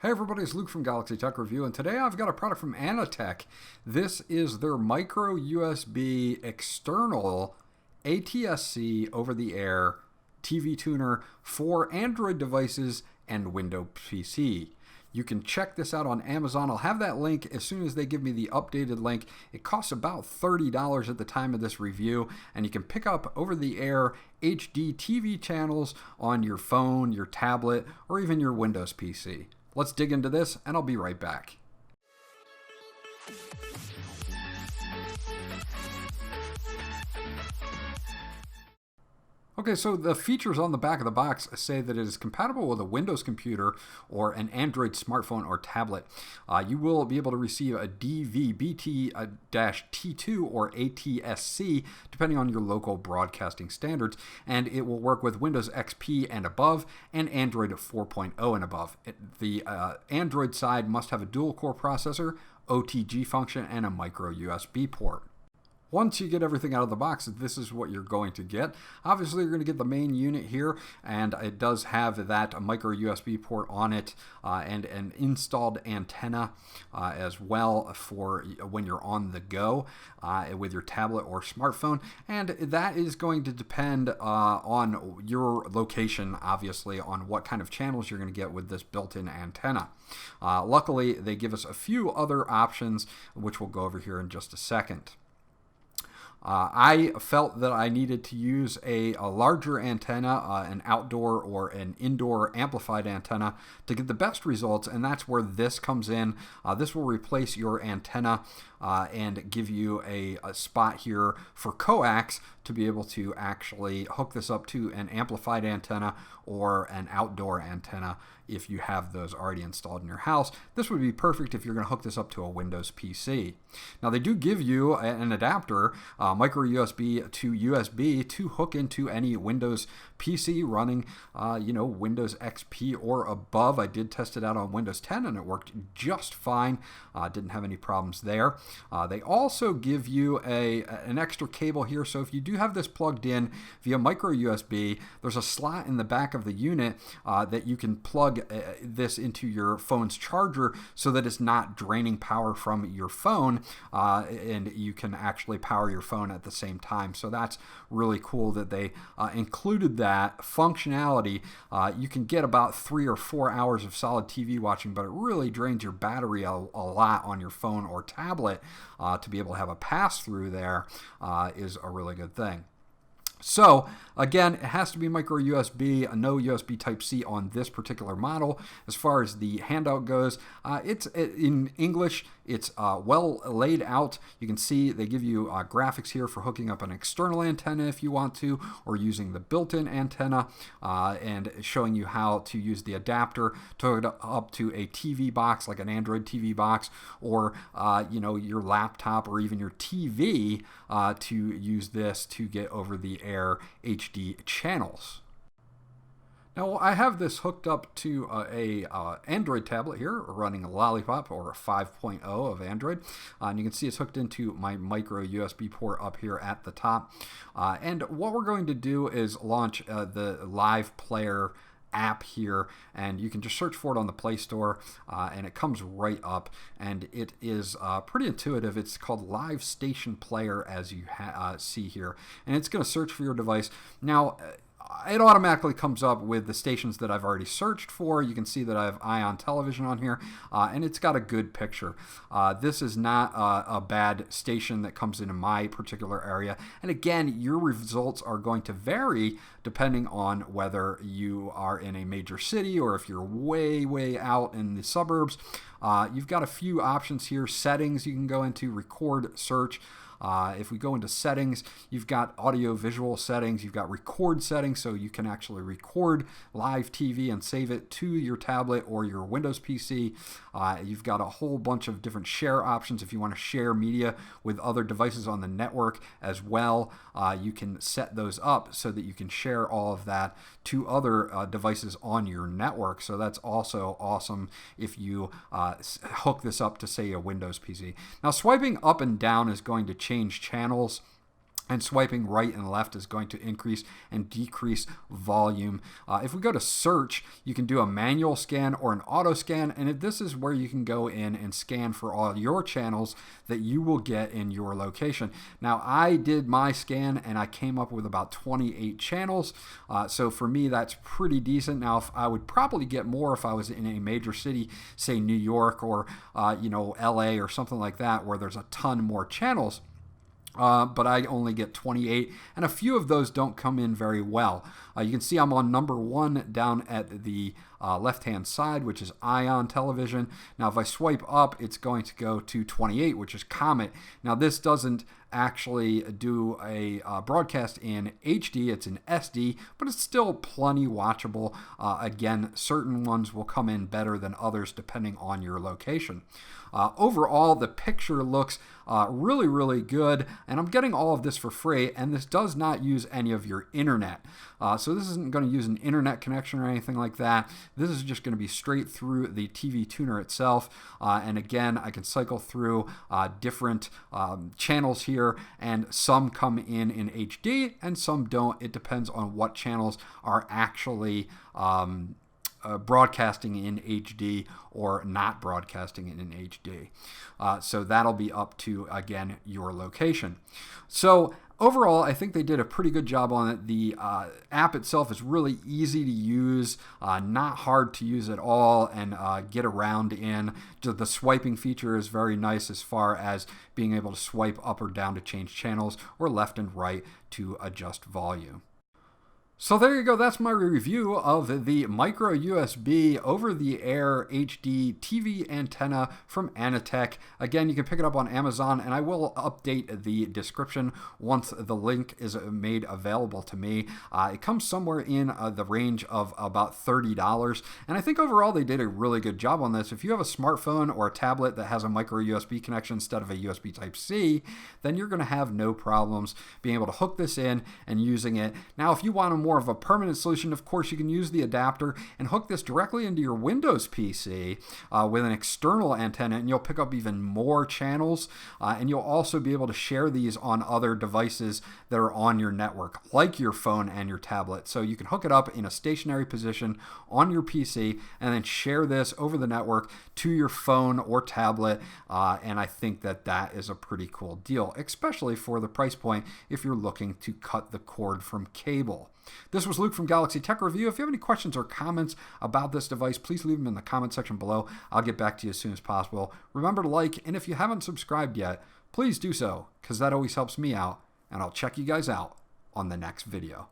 Hey everybody, it's Luke from Galaxy Tech Review, and today I've got a product from Anotek. This is their micro USB external ATSC over-the-air TV tuner for Android devices and Windows PC. You can check this out on Amazon. I'll have that link as soon as they give me the updated link. It costs about $30 at the time of this review, and you can pick up over-the-air HD TV channels on your phone, your tablet, or even your Windows PC. Let's dig into this, and I'll be right back. Okay, so the features on the back of the box say that it is compatible with a Windows computer or an Android smartphone or tablet. You will be able to receive a DVB-T2 or ATSC, depending on your local broadcasting standards, and it will work with Windows XP and above and Android 4.0 and above. The Android side must have a dual-core processor, OTG function, and a micro USB port. Once you get everything out of the box, this is what you're going to get. Obviously, you're going to get the main unit here, and it does have that micro USB port on it and an installed antenna as well for when you're on the go with your tablet or smartphone. And that is going to depend on your location, obviously, on what kind of channels you're going to get with this built-in antenna. Luckily, they give us a few other options, which we'll go over here in just a second. I felt that I needed to use a larger antenna, an outdoor or an indoor amplified antenna, to get the best results, and that's where this comes in. This will replace your antenna and give you a spot here for coax to be able to actually hook this up to an amplified antenna or an outdoor antenna if you have those already installed in your house. This would be perfect if you're going to hook this up to a Windows PC. Now, they do give you an adapter, micro USB to USB, to hook into any Windows PC running, Windows XP or above. I did test it out on Windows 10 and it worked just fine. Didn't have any problems there. They also give you an extra cable here, so if you do have this plugged in via micro USB, there's a slot in the back of the unit that you can plug this into your phone's charger so that it's not draining power from your phone, and you can actually power your phone at the same time. So that's really cool that they included that functionality. You can get about 3 or 4 hours of solid TV watching, but it really drains your battery a lot on your phone or tablet. To be able to have a pass-through there is a really good thing. So, again, it has to be micro USB, no USB Type-C on this particular model. As far as the handout goes, it's in English. It's well laid out. You can see they give you graphics here for hooking up an external antenna if you want to, or using the built-in antenna, and showing you how to use the adapter to hook it up to a TV box, like an Android TV box, or your laptop or even your TV to use this to get over the air HD channels. Now, I have this hooked up to a Android tablet here running a Lollipop or a 5.0 of Android, and you can see it's hooked into my micro USB port up here at the top. And what we're going to do is launch the Live Player app here, and you can just search for it on the Play Store, and it comes right up, and it is pretty intuitive. It's called Live Station Player, as you see here, and it's going to search for your device. Now, it automatically comes up with the stations that I've already searched for. You can see that I have Ion Television on here, and it's got a good picture. This is not a bad station that comes into my particular area. And again, your results are going to vary depending on whether you are in a major city or if you're way, way out in the suburbs. You've got a few options here. Settings you can go into, record, search. If we go into settings, you've got audio-visual settings, you've got record settings, so you can actually record live TV and save it to your tablet or your Windows PC. You've got a whole bunch of different share options if you want to share media with other devices on the network as well. You can set those up so that you can share all of that to other devices on your network. So that's also awesome if you hook this up to, say, a Windows PC. Now, swiping up and down is going to change channels. and swiping right and left is going to increase and decrease volume. If we go to search, you can do a manual scan or an auto scan, and this is where you can go in and scan for all your channels that you will get in your location. Now, I did my scan and I came up with about 28 channels, so for me that's pretty decent. Now, if I would probably get more if I was in a major city, say New York or LA or something like that, where there's a ton more channels. But I only get 28, and a few of those don't come in very well. You can see I'm on number 1 down at the left-hand side, which is Ion Television. Now, if I swipe up, it's going to go to 28, which is Comet. Now, this doesn't actually do a broadcast in HD, it's in SD, but it's still plenty watchable. Again, certain ones will come in better than others depending on your location. Overall, the picture looks really, really good, and I'm getting all of this for free, and this does not use any of your internet. So this isn't going to use an internet connection or anything like that. This is just going to be straight through the TV tuner itself, and again, I can cycle through different channels here, and some come in HD and some don't. It depends on what channels are actually broadcasting in HD or not broadcasting in HD. So that'll be up to, again, your location. So overall, I think they did a pretty good job on it. The app itself is really easy to use, not hard to use at all, and get around in. The swiping feature is very nice as far as being able to swipe up or down to change channels or left and right to adjust volume. So there you go, that's my review of the micro USB over-the-air HD TV antenna from Anotek. Again, you can pick it up on Amazon, and I will update the description once the link is made available to me. It comes somewhere in the range of about $30, and I think overall they did a really good job on this. If you have a smartphone or a tablet that has a micro USB connection instead of a USB Type-C, then you're going to have no problems being able to hook this in and using it. Now, if you want a more of a permanent solution, of course, you can use the adapter and hook this directly into your Windows PC with an external antenna, and you'll pick up even more channels, and you'll also be able to share these on other devices that are on your network, like your phone and your tablet. So you can hook it up in a stationary position on your PC and then share this over the network to your phone or tablet, and I think that that is a pretty cool deal, especially for the price point if you're looking to cut the cord from cable. This was Luke from Galaxy Tech Review. If you have any questions or comments about this device, please leave them in the comment section below. I'll get back to you as soon as possible. Remember to like, and if you haven't subscribed yet, please do so, because that always helps me out, and I'll check you guys out on the next video.